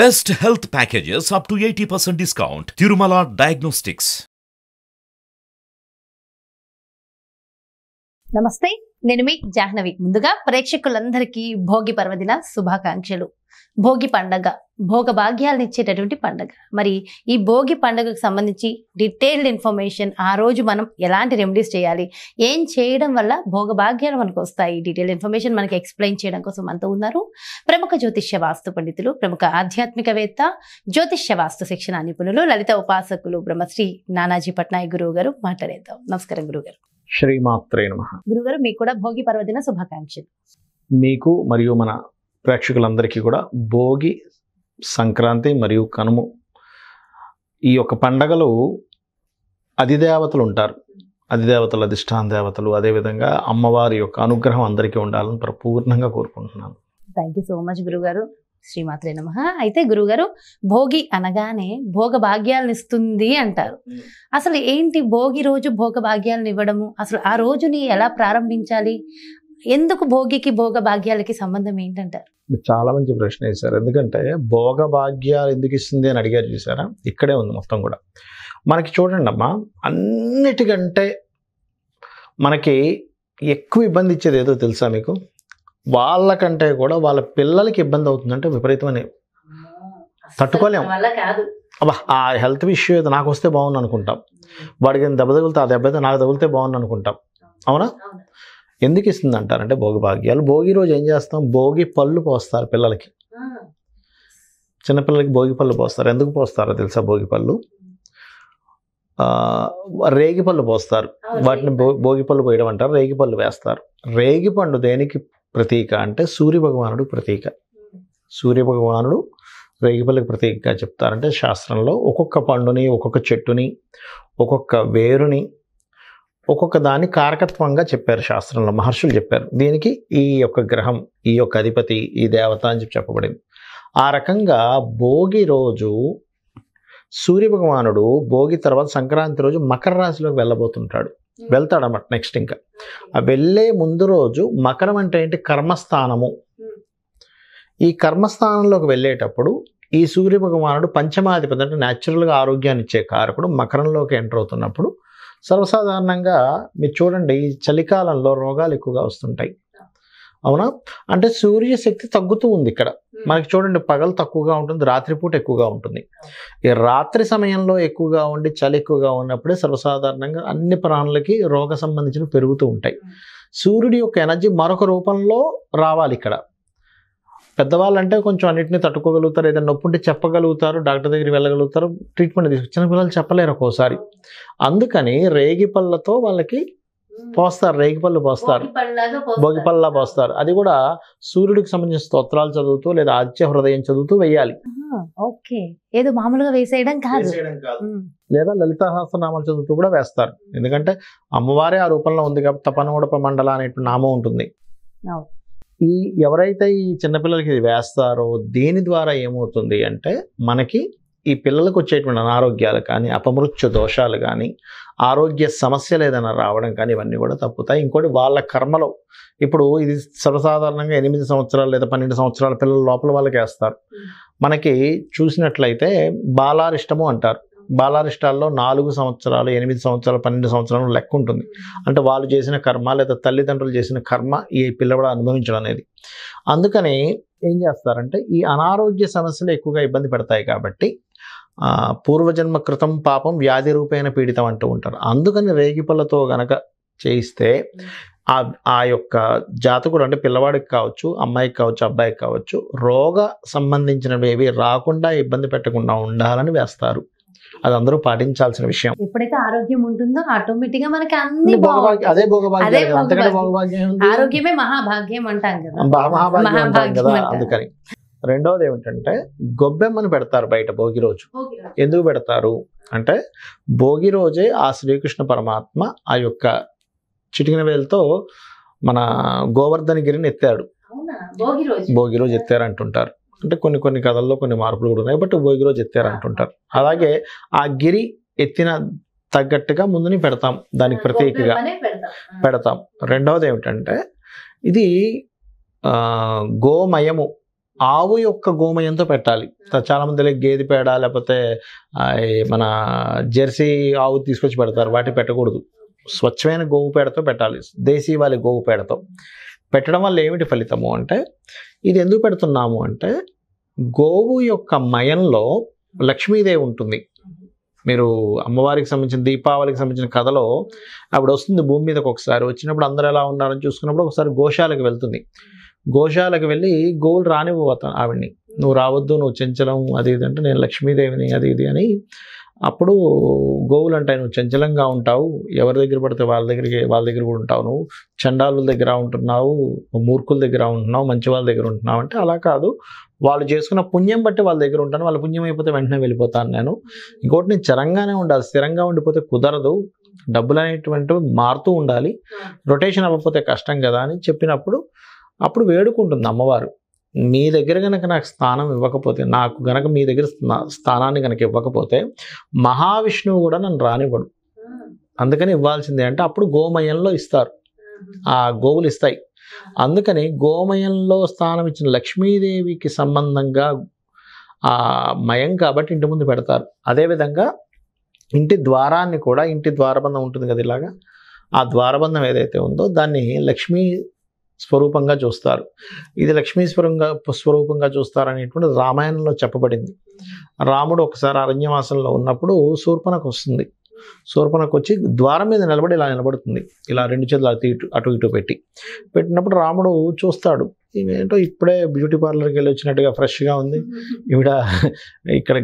Best health packages up to 80% discount. Tirumala Diagnostics. నమస్తే, నేను మీ జాహ్నవి. ముందుగా ప్రేక్షకులందరికీ భోగి పర్వదిన శుభాకాంక్షలు. భోగి పండగ భోగ భాగ్యాలను ఇచ్చేటటువంటి పండగ. మరి ఈ భోగి పండుగకు సంబంధించి డీటెయిల్డ్ ఇన్ఫర్మేషన్, ఆ రోజు మనం ఎలాంటి రెమెడీస్ చేయాలి, ఏం చేయడం వల్ల భోగ భాగ్యాలు మనకు వస్తాయి, డీటెయిల్డ్ ఇన్ఫర్మేషన్ మనకి ఎక్స్ప్లెయిన్ చేయడం కోసం మనతో ఉన్నారు ప్రముఖ జ్యోతిష్య వాస్తు పండితులు, ప్రముఖ ఆధ్యాత్మికవేత్త, జ్యోతిష్య వాస్తు శిక్షణ నిపుణులు, లలిత ఉపాసకులు బ్రహ్మశ్రీ నానాజీ పట్నాయక్ గురువు గారు మాట్లాడేద్దాం. నమస్కారం గురుగారు. శ్రీమాత్రే నమః. గురుగారు, మీకు కూడా భోగి పర్వదిన శుభాకాంక్షలు. మీకు మరియు మన ప్రేక్షకులందరికీ కూడా భోగి, సంక్రాంతి మరియు కనుమ ఈ యొక్క పండగలు అధిదేవతలు ఉంటారు. అధిదేవతలు, అధిష్టాన దేవతలు, అదేవిధంగా అమ్మవారి యొక్క అనుగ్రహం అందరికీ ఉండాలని పూర్ణంగా కోరుకుంటున్నాను. థ్యాంక్ యూ సో మచ్ గురుగారు. శ్రీమాత్రే నమః. అయితే గురుగారు, భోగి అనగానే భోగ భాగ్యాలను ఇస్తుంది అంటారు. అసలు ఏంటి భోగి రోజు భోగ భాగ్యాలను ఇవ్వడము? అసలు ఆ రోజుని ఎలా ప్రారంభించాలి? ఎందుకు భోగికి భోగ భాగ్యాలకి సంబంధం ఏంటంటారు? చాలా మంచి ప్రశ్న వేశారు. ఎందుకంటే భోగ భాగ్యాలు ఎందుకు ఇస్తుంది అని అడిగారు, చూసారా? ఇక్కడే ఉంది మొత్తం కూడా. మనకి చూడండి అమ్మా, అన్నిటికంటే మనకి ఎక్కువ ఇబ్బంది ఇచ్చేది ఏదో తెలుసా మీకు? వాళ్ళకంటే కూడా వాళ్ళ పిల్లలకి ఇబ్బంది అవుతుందంటే విపరీతమని తట్టుకోలేము. అబ్బా, ఆ హెల్త్ ఇష్యూ అయితే నాకు వస్తే బాగుంది అనుకుంటాం. వాడికి దెబ్బ తగిలితే ఆ దెబ్బ అయితే నాకు తగిలితే బాగుంది అనుకుంటాం. అవునా? ఎందుకు ఇస్తుంది అంటారంటే భోగి భాగ్యాలు. భోగి రోజు ఏం చేస్తాం? భోగి పళ్ళు పోస్తారు పిల్లలకి. చిన్నపిల్లలకి భోగి పళ్ళు పోస్తారు. ఎందుకు పోస్తారో తెలుసా? భోగి పళ్ళు, రేగి పళ్ళు పోస్తారు. వాటిని భోగి పళ్ళు పోయడం అంటారు. రేగి పళ్ళు వేస్తారు. రేగి పండు దేనికి ప్రతీక అంటే సూర్య భగవానుడు ప్రతీక. సూర్య భగవానుడు రేగిపల్లికి ప్రతీకగా చెప్తారంటే శాస్త్రంలో ఒక్కొక్క పండుని, ఒక్కొక్క చెట్టుని, ఒక్కొక్క వేరుని, ఒక్కొక్క దాన్ని కారకత్వంగా చెప్పారు శాస్త్రంలో. మహర్షులు చెప్పారు. దీనికి ఈ యొక్క గ్రహం, ఈ యొక్క అధిపతి, ఈ దేవత అని చెప్పబడింది. ఆ రకంగా భోగి రోజు సూర్య భగవానుడు భోగి తర్వాత సంక్రాంతి రోజు మకర రాశిలోకి వెళ్ళబోతుంటాడు. వెళ్తాడన్నమాట. నెక్స్ట్ ఇంకా ఆ వెళ్ళే ముందు రోజు మకరం అంటే ఏంటి? కర్మస్థానము. ఈ కర్మస్థానంలోకి వెళ్ళేటప్పుడు ఈ సూర్య భగవానుడు పంచమాధిపతి అంటే న్యాచురల్గా ఆరోగ్యాన్ని ఇచ్చే కారకుడు మకరంలోకి ఎంటర్ అవుతున్నప్పుడు సర్వసాధారణంగా మీరు చూడండి, ఈ చలికాలంలో రోగాలు ఎక్కువగా వస్తుంటాయి. అవునా? అంటే సూర్యశక్తి తగ్గుతూ ఉంది ఇక్కడ. మనకి చూడండి, పగలు తక్కువగా ఉంటుంది, రాత్రిపూట ఎక్కువగా ఉంటుంది. ఈ రాత్రి సమయంలో ఎక్కువగా ఉండి చలి ఎక్కువగా ఉన్నప్పుడే సర్వసాధారణంగా అన్ని ప్రాణులకి రోగ సంబంధించినవి పెరుగుతూ ఉంటాయి. సూర్యుడి యొక్క ఎనర్జీ మరొక రూపంలో రావాలి ఇక్కడ. పెద్దవాళ్ళు అంటే కొంచెం అన్నింటినీ తట్టుకోగలుగుతారు, ఏదైనా నొప్పి ఉంటే చెప్పగలుగుతారు, డాక్టర్ దగ్గరికి వెళ్ళగలుగుతారు, ట్రీట్మెంట్ తీసుకు. చిన్నపిల్లలు చెప్పలేరు ఒక్కోసారి. అందుకని రేగిపళ్ళతో వాళ్ళకి పోస్తారు, రేగిపళ్ళు పోస్తారు, భోగిపళ్ళలా పోస్తారు. అది కూడా సూర్యుడికి సంబంధించిన స్తోత్రాలు చదువుతూ లేదా ఆదిత్య హృదయం చదువుతూ వేయాలి. ఓకే, ఏదో మామూలుగా వేసేయడం కాదు. లేదా లలితా సహస్రనామాలు చదువుతూ కూడా వేస్తారు. ఎందుకంటే అమ్మవారే ఆ రూపంలో ఉంది కాబట్టి తపనోడప మండల అనేటువంటి నామం ఉంటుంది. ఈ ఎవరైతే ఈ చిన్నపిల్లలకి ఇది వేస్తారో దీని ద్వారా ఏమవుతుంది అంటే మనకి ఈ పిల్లలకు వచ్చేటువంటి అనారోగ్యాలు కానీ, అపమృత్యు దోషాలు కానీ, ఆరోగ్య సమస్యలు ఏదైనా రావడం కానీ ఇవన్నీ కూడా తప్పుతాయి. ఇంకోటి వాళ్ళ కర్మలో, ఇప్పుడు ఇది సర్వసాధారణంగా 8 సంవత్సరాలు లేదా 12 సంవత్సరాల పిల్లల లోపల వాళ్ళకి వేస్తారు. మనకి చూసినట్లయితే బాలారిష్టము అంటారు. బాలారిష్టాల్లో 4 సంవత్సరాలు, 8 సంవత్సరాలు, 12 సంవత్సరాలు లెక్క ఉంటుంది. అంటే వాళ్ళు చేసిన కర్మ లేదా తల్లిదండ్రులు చేసిన కర్మ ఈ పిల్లవాడు అనుభవించడం అనేది. అందుకని ఏం చేస్తారంటే ఈ అనారోగ్య సమస్యలు ఎక్కువగా ఇబ్బంది పెడతాయి కాబట్టి పూర్వజన్మ కృతం పాపం వ్యాధి రూపేణ పీడితం అంటూ ఉంటారు. అందుకని రేగిపళ్ళతో గనక చేయిస్తే ఆ యొక్క జాతకుడు అంటే పిల్లవాడికి కావచ్చు, అమ్మాయికి కావచ్చు, అబ్బాయికి కావచ్చు, రోగ సంబంధించినవి ఏవి రాకుండా ఇబ్బంది పెట్టకుండా ఉండాలని వేస్తారు. అది అందరూ పాటించాల్సిన విషయం. ఎప్పుడైతే ఆరోగ్యం ఉంటుందో ఆటోమేటిక్ గా మనకి అన్ని అదే భోగభాగ్యం. ఆరోగ్యమే మహాభాగ్యం అంటాం కదా, మహాభాగ్యం అంటాం కదా. అందుకని రెండవది ఏమిటంటే గొబ్బెమ్మను పెడతారు బయట భోగి రోజు. ఎందుకు పెడతారు అంటే భోగి రోజే ఆ శ్రీకృష్ణ పరమాత్మ ఆ యొక్క చిటికిన వేలతో మన గోవర్ధనగిరిని ఎత్తాడు. భోగి రోజు ఎత్తారంటుంటారు. అంటే కొన్ని కథల్లో కొన్ని మార్పులు కూడా ఉన్నాయి, బట్ భోగి రోజు ఎత్తారంటుంటారు. అలాగే ఆ గిరి ఎత్తిన తగ్గట్టుగా ముందుని పెడతాం, దానికి ప్రత్యేకగా పెడతాం. రెండవది ఏమిటంటే ఇది గోమయము ఆవు యొక్క గోమయంతో పెట్టాలి. చాలా మంది గేదె పేడ లేకపోతే మన జెర్సీ ఆవు తీసుకొచ్చి పెడతారు, వాటి పెట్టకూడదు. స్వచ్ఛమైన గోవు పేడతో పెట్టాలి, దేశీ వాళ్ళ గోవు పేడతో పెట్టడం వల్ల ఏమిటి ఫలితము అంటే, ఇది ఎందుకు పెడుతున్నాము అంటే, గోవు యొక్క మయంలో లక్ష్మీదేవి ఉంటుంది. మీరు అమ్మవారికి సంబంధించిన దీపావళికి సంబంధించిన కథలో ఆవిడ వస్తుంది భూమి మీదకి. ఒకసారి వచ్చినప్పుడు అందరూ ఎలా ఉన్నారని చూసుకున్నప్పుడు ఒకసారి గోశాలకు వెళ్తుంది. గోశాలకు వెళ్ళి గోవులు రానివ్వతాను ఆవిడ్ని, నువ్వు రావద్దు, నువ్వు చంచలం అది ఇది అంటే, నేను లక్ష్మీదేవిని అది ఇది అని. అప్పుడు గోవులు అంటాయి, నువ్వు చంచలంగా ఉంటావు, ఎవరి దగ్గర పడితే వాళ్ళ దగ్గర కూడా ఉంటావు, నువ్వు చండాలుల దగ్గర ఉంటున్నావు, మూర్ఖుల దగ్గర ఉంటున్నావు, మంచి వాళ్ళ దగ్గర ఉంటున్నావు అంటే, అలా కాదు, వాళ్ళు చేసుకున్న పుణ్యం బట్టి వాళ్ళ దగ్గర ఉంటాను, వాళ్ళ పుణ్యం అయిపోతే వెంటనే వెళ్ళిపోతాను నేను. ఇంకోటి, నేను చరంగానే ఉండాలి, స్థిరంగా ఉండిపోతే కుదరదు, డబ్బులు అనేటువంటివి మారుతూ ఉండాలి, రొటేషన్ అవ్వకపోతే కష్టం కదా అని చెప్పినప్పుడు అప్పుడు వేడుకుంటుంది అమ్మవారు, మీ దగ్గర కనుక నాకు స్థానం ఇవ్వకపోతే, నాకు గనక మీ దగ్గర స్థానాన్ని కనుక ఇవ్వకపోతే మహావిష్ణువు కూడా నన్ను రానివ్వడు, అందుకని ఇవ్వాల్సిందే అంటే అప్పుడు గోమయంలో ఇస్తారు, ఆ గోవులు ఇస్తాయి. అందుకని గోమయంలో స్థానం ఇచ్చిన లక్ష్మీదేవికి సంబంధంగా ఆ మయం కాబట్టి ఇంటి ముందు పెడతారు. అదేవిధంగా ఇంటి ద్వారాన్ని కూడా, ఇంటి ద్వారబంధం ఉంటుంది కదా ఇలాగా, ఆ ద్వారబంధం ఏదైతే ఉందో దాన్ని లక్ష్మీ స్వరూపంగా చూస్తారు. ఇది లక్ష్మీ స్వరూపంగా చూస్తారనేటువంటి రామాయణంలో చెప్పబడింది. రాముడు ఒకసారి అరణ్యవాసంలో ఉన్నప్పుడు శూర్పణఖ వస్తుంది. శూర్పణఖ వచ్చి ద్వారం మీద నిలబడి ఇలా నిలబడుతుంది, ఇలా రెండు చేతులు అటు ఇటు పెట్టినప్పుడు రాముడు చూస్తాడు, ఇవేంటో ఇప్పుడే బ్యూటీ పార్లర్కి వెళ్ళి వచ్చినట్టుగా ఫ్రెష్గా ఉంది, ఈవిడ ఇక్కడ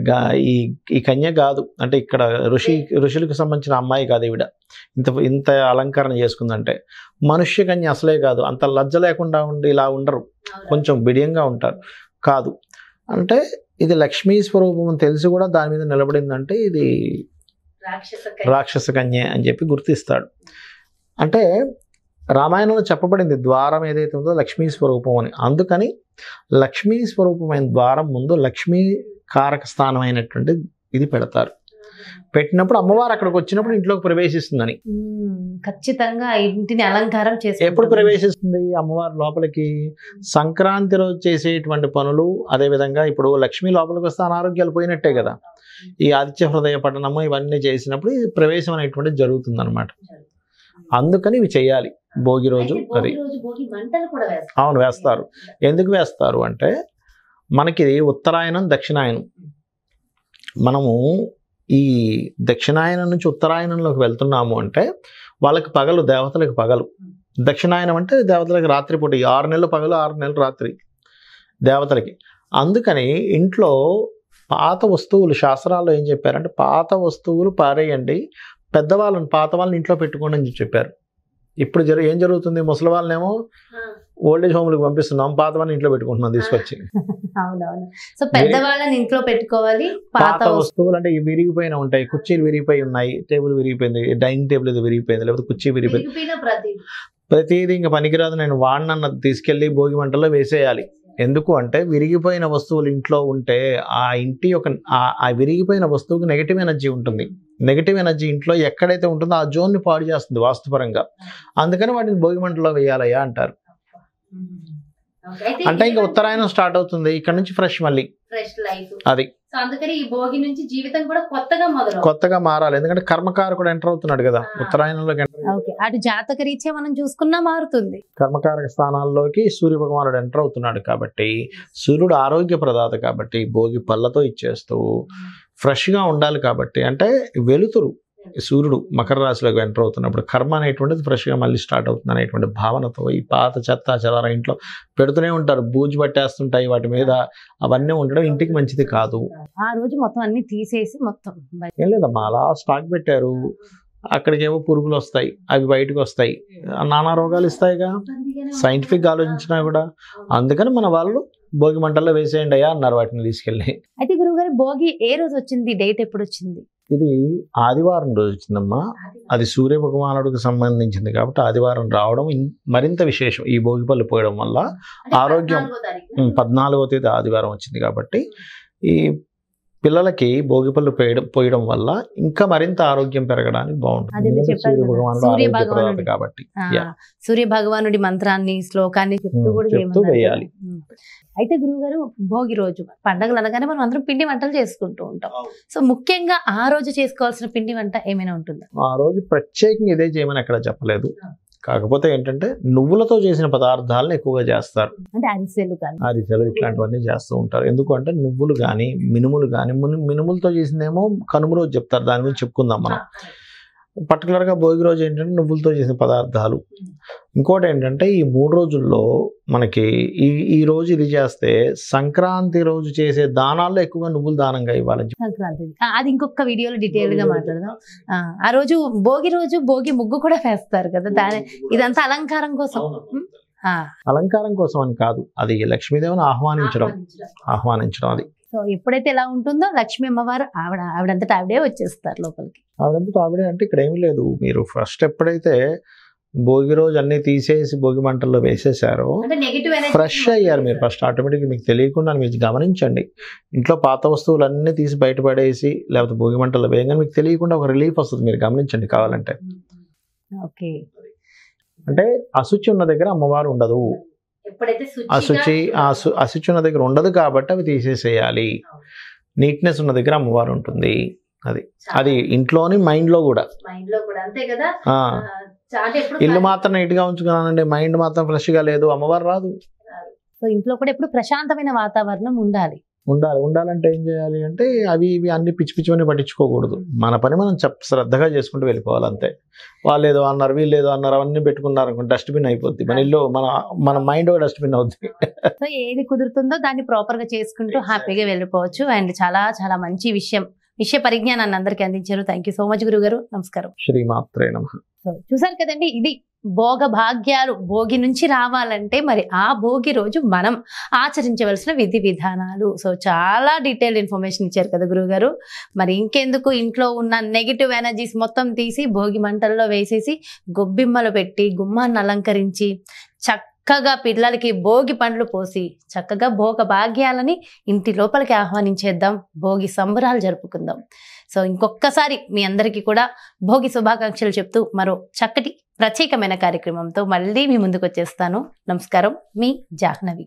ఈ కన్య కాదు అంటే, ఇక్కడ ఋషులకు సంబంధించిన అమ్మాయి కాదు ఈవిడ, ఇంత అలంకరణ చేసుకుందంటే, మనుష్య కన్య అసలే కాదు, అంత లజ్జ లేకుండా ఉండి ఇలా ఉండరు, కొంచెం బిడియంగా ఉంటారు కాదు అంటే, ఇది లక్ష్మీ స్వరూపం అని తెలిసి కూడా దాని మీద నిలబడిందంటే ఇది రాక్షస కన్య అని చెప్పి గుర్తిస్తాడు. అంటే రామాయణంలో చెప్పబడింది ద్వారం ఏదైతే ఉందో లక్ష్మీ స్వరూపం అని. అందుకని లక్ష్మీ స్వరూపమైన ద్వారం ముందు లక్ష్మీ కారక స్థానం అయినటువంటి ఇది పెడతారు. పెట్టినప్పుడు అమ్మవారు అక్కడికి వచ్చినప్పుడు ఇంట్లోకి ప్రవేశిస్తుందని, ఖచ్చితంగా ఇంటిని అలంకారం చేసి ఎప్పుడు ప్రవేశిస్తుంది అమ్మవారు లోపలికి? సంక్రాంతి రోజు చేసేటువంటి పనులు, అదేవిధంగా ఇప్పుడు లక్ష్మీ లోపలికి వస్తే అనారోగ్యాలు పోయినట్టే కదా, ఈ ఆదిత్య హృదయ పఠనము ఇవన్నీ చేసినప్పుడు ప్రవేశం అనేటువంటిది జరుగుతుంది అనమాట. అందుకని ఇవి చేయాలి భోగి రోజు. అది అవును వేస్తారు. ఎందుకు వేస్తారు అంటే, మనకి ఉత్తరాయణం దక్షిణాయనం, మనము ఈ దక్షిణాయనం నుంచి ఉత్తరాయణంలోకి వెళ్తున్నాము అంటే వాళ్ళకి పగలు, దేవతలకు పగలు. దక్షిణాయనం అంటే దేవతలకు రాత్రిపూట, 6 నెలలు పగలు 6 నెలలు రాత్రి దేవతలకి. అందుకని ఇంట్లో పాత వస్తువులు, శాస్త్రాల్లో ఏం చెప్పారంటే, పాత వస్తువులు పారేయండి, పెద్దవాళ్ళని పాత వాళ్ళని ఇంట్లో పెట్టుకోండి అని చెప్పారు. ఇప్పుడు ఏం జరుగుతుంది, ముసలి వాళ్ళనేమో ఓల్డేజ్ హోమ్లకు పంపిస్తున్నాం, పాత వాళ్ళని ఇంట్లో పెట్టుకుంటున్నాం తీసుకొచ్చి. అవునవును. సో పెద్దవాళ్ళని ఇంట్లో పెట్టుకోవాలి. పాత వస్తువులు అంటే విరిగిపోయిన ఉంటాయి, కుర్చీలు విరిగిపోయి ఉన్నాయి, టేబుల్ విరిగిపోయింది, డైనింగ్ టేబుల్ ఇది విరిగిపోయింది, లేకపోతే కుర్చీ విరిగిపోయింది, ప్రతిదీ ఇంకా పనికిరాదు, నేను వాడినన్నది తీసుకెళ్లి భోగి మంటల్లో వేసేయాలి. ఎందుకు అంటే, విరిగిపోయిన వస్తువులు ఇంట్లో ఉంటే ఆ ఇంటి యొక్క ఆ విరిగిపోయిన వస్తువుకి నెగిటివ్ ఎనర్జీ ఉంటుంది. నెగిటివ్ ఎనర్జీ ఇంట్లో ఎక్కడైతే ఉంటుందో ఆ జోన్ని పాడు చేస్తుంది వాస్తుపరంగా. అందుకని వాటిని భోగి మంటలో వేయాలయ్యా అంటారు. అంటే ఇంకా ఉత్తరాయణం స్టార్ట్ అవుతుంది, ఇక్కడ నుంచి ఫ్రెష్ మళ్ళీ అది. అందుకని ఈ భోగి నుంచి జీవితం కూడా కొత్తగా మారాలి, ఎందుకంటే కర్మకారకుడు ఎంటర్ అవుతున్నాడు కదా ఉత్తరాయణంలోకి. అటు జాతక రీత్యా మనం చూసుకున్నా మారుతుంది. కర్మకారక స్థానాల్లోకి సూర్య భగవానుడు ఎంటర్ అవుతున్నాడు కాబట్టి, సూర్యుడు ఆరోగ్య ప్రదాత కాబట్టి భోగి పళ్ళతో ఇచ్చేస్తూ ఫ్రెష్గా ఉండాలి కాబట్టి, అంటే వెలుతురు సూర్యుడు మకర రాశిలోకి ఎంటర్ అవుతున్నప్పుడు కర్మ అనేటువంటిది ఫ్రెష్గా మళ్ళీ స్టార్ట్ అవుతుంది అనేటువంటి భావనతో ఈ పాత చెత్త చెదార ఇంట్లో పెడుతూనే ఉంటారు, బూజు పట్టేస్తుంటాయి వాటి మీద, అవన్నీ ఉండడం ఇంటికి మంచిది కాదు. ఆ రోజు మొత్తం అన్ని తీసేసి మొత్తం ఏం లేదమ్మా, అలా స్టాక్ పెట్టారు, అక్కడికేమో పురుగులు వస్తాయి, అవి బయటకు వస్తాయి, నానా రోగాలు ఇస్తాయిగా సైంటిఫిక్ ఆలోచించినా కూడా. అందుకని మన వాళ్ళు భోగి మంటల్లో వేసేయండి అయ్యా అన్నారు వాటిని తీసుకెళ్ళి. అయితే గురువుగారు భోగి ఏ రోజు వచ్చింది, డేట్ ఎప్పుడు వచ్చింది? ఇది ఆదివారం రోజు వచ్చిందమ్మా. అది సూర్య భగవానుడికి సంబంధించింది కాబట్టి ఆదివారం రావడం మరింత విశేషం. ఈ భోగిపళ్ళు పోయడం వల్ల ఆరోగ్యం 14వ తేదీ ఆదివారం వచ్చింది కాబట్టి, ఈ పిల్లలకి భోగి పళ్ళు పోయడం వల్ల ఇంకా మరింత ఆరోగ్యం పెరగడానికి బాగుంటుంది. అదే మీరు ఎందుకంటే చెప్పారు సూర్య కదా, భగవానుడు సూర్య ఆరోగ్య ప్రదాత భగవానుడి. కాబట్టి Yeah. సూర్య భగవానుడి మంత్రాన్ని శ్లోకాన్ని చెప్తూ కూడా చెప్తూ చేయమన్నారు కదా. వేయాలి. అయితే గురువుగారు భోగి రోజు పండగలు అనగానే మనం అందరం పిండి వంటలు చేసుకుంటూ ఉంటాం. సో ముఖ్యంగా ఆ రోజు చేసుకోవాల్సిన పిండి వంట ఏమైనా ఉంటుందా? ఆ రోజు ప్రత్యేకంగా ఇదే చేయమని ఎక్కడ చెప్పలేదు. కాకపోతే ఏంటంటే నువ్వులతో చేసిన పదార్థాలను ఎక్కువగా చేస్తారు. అంటే అరిసెలు కానీ అరిసెలు ఇట్లాంటివన్నీ చేస్తూ ఉంటారు. ఎందుకంటే నువ్వులు కానీ మినుములు కానీ మినుములతో చేసిందేమో కనుమ రోజు చెప్తారు, దాని గురించి చెప్పుకుందాం మనం. పర్టికులర్గా భోగి రోజు ఏంటంటే నువ్వులతో చేసిన పదార్థాలు. ఇంకోటి ఏంటంటే ఈ 3 రోజుల్లో మనకి ఈ రోజు ఇది చేస్తే సంక్రాంతి రోజు చేసే దానాల్లో ఎక్కువగా నువ్వులు దానంగా ఇవ్వాలని చెప్పి. సంక్రాంతి అది ఇంకొక వీడియోలో డీటెయిల్ గా మాట్లాడదాం. ఆ రోజు భోగి ముగ్గు కూడా వేస్తారు కదా, దాని ఇదంతా అలంకారం కోసం. అలంకారం కోసం అని కాదు, అది లక్ష్మీదేవిని ఆహ్వానించడం అది. సో ఎప్పుడైతే ఎలా ఉంటుందో లక్ష్మీ అమ్మవారు ఆవిడంతటా ఆవిడే వచ్చేస్తారు లోపలికి. ఆవిడంతటా ఆవిడే అంటే ఇక్కడ ఏమి లేదు. మీరు ఫస్ట్ ఎప్పుడైతే భోగి రోజు అన్ని తీసేసి భోగి మంటల్లో వేసేసారో ఫ్రెష్ అయ్యారు మీరు. ఫస్ట్ ఆటోమేటిక్గా మీకు తెలియకుండా మీరు గమనించండి, ఇంట్లో పాత వస్తువులన్నీ తీసి బయటపడేసి లేకపోతే భోగి మంటల్లో వేయగానే మీకు తెలియకుండా ఒక రిలీఫ్ వస్తుంది. మీరు గమనించండి కావాలంటే. ఓకే, అంటే అశుచి ఉన్న దగ్గర అమ్మవారు ఉండదు. అశుచి ఉన్న దగ్గర ఉండదు కాబట్టి అవి తీసేసేయాలి. నీట్నెస్ ఉన్న దగ్గర అమ్మవారు ఉంటుంది. అది ఇంట్లోని మైండ్ లో కూడా. ఇల్లు మాత్రం నీట్ గా ఉంచుకున్నానండి, మైండ్ మాత్రం ఫ్రెష్ గా లేదు, అమ్మవారు రాదు. సో ఇంట్లో కూడా ఎప్పుడు ప్రశాంతమైన వాతావరణం ఉండాలంటే ఏం చేయాలి అంటే అవి ఇవి అన్ని పిచ్చి పట్టించుకోకూడదు. మన పని మనం శ్రద్ధగా చేసుకుంటూ వెళ్ళిపోవాలి అంతే. వాళ్ళు ఏదో అన్నారు, వీళ్ళు ఏదో అన్నారు, అవన్నీ పెట్టుకున్నారు అనుకోండి, డస్ట్బిన్ అయిపోద్ది మన ఇల్లు. మన మైండ్ డస్ట్బిన్ అవుద్ది. సో ఏది కుదురుతుందో దాన్ని ప్రాపర్ గా చేసుకుంటూ హ్యాపీగా వెళ్ళిపోవచ్చు. అండ్ చాలా చాలా మంచి విషయ పరిజ్ఞానాన్ని అందరికీ అందించారు. థ్యాంక్ యూ సో మచ్ గురుగారు. నమస్కారం. శ్రీమాత్రే నమః. సో చూసారు కదండి, ఇది భోగ భాగ్యాలు భోగి నుంచి రావాలంటే మరి ఆ భోగి రోజు మనం ఆచరించవలసిన విధి విధానాలు. సో చాలా డీటెయిల్డ్ ఇన్ఫర్మేషన్ ఇచ్చారు కదా గురువుగారు. మరి ఇంకెందుకు, ఇంట్లో ఉన్న నెగిటివ్ ఎనర్జీస్ మొత్తం తీసి భోగి మంటల్లో వేసేసి గొబ్బిమ్మలు పెట్టి గుమ్మాన్ని అలంకరించి చక్కగా పిల్లలకి భోగి పండ్లు పోసి చక్కగా భోగ భాగ్యాలని ఇంటి లోపలికి ఆహ్వానించేద్దాం, భోగి సంబరాలు జరుపుకుందాం. సో ఇంకొకసారి మీ అందరికీ కూడా భోగి శుభాకాంక్షలు చెప్తూ మరో చక్కటి ప్రత్యేకమైన కార్యక్రమంతో మళ్ళీ మీ ముందుకు వచ్చేస్తాను. నమస్కారం, మీ జాహ్నవి.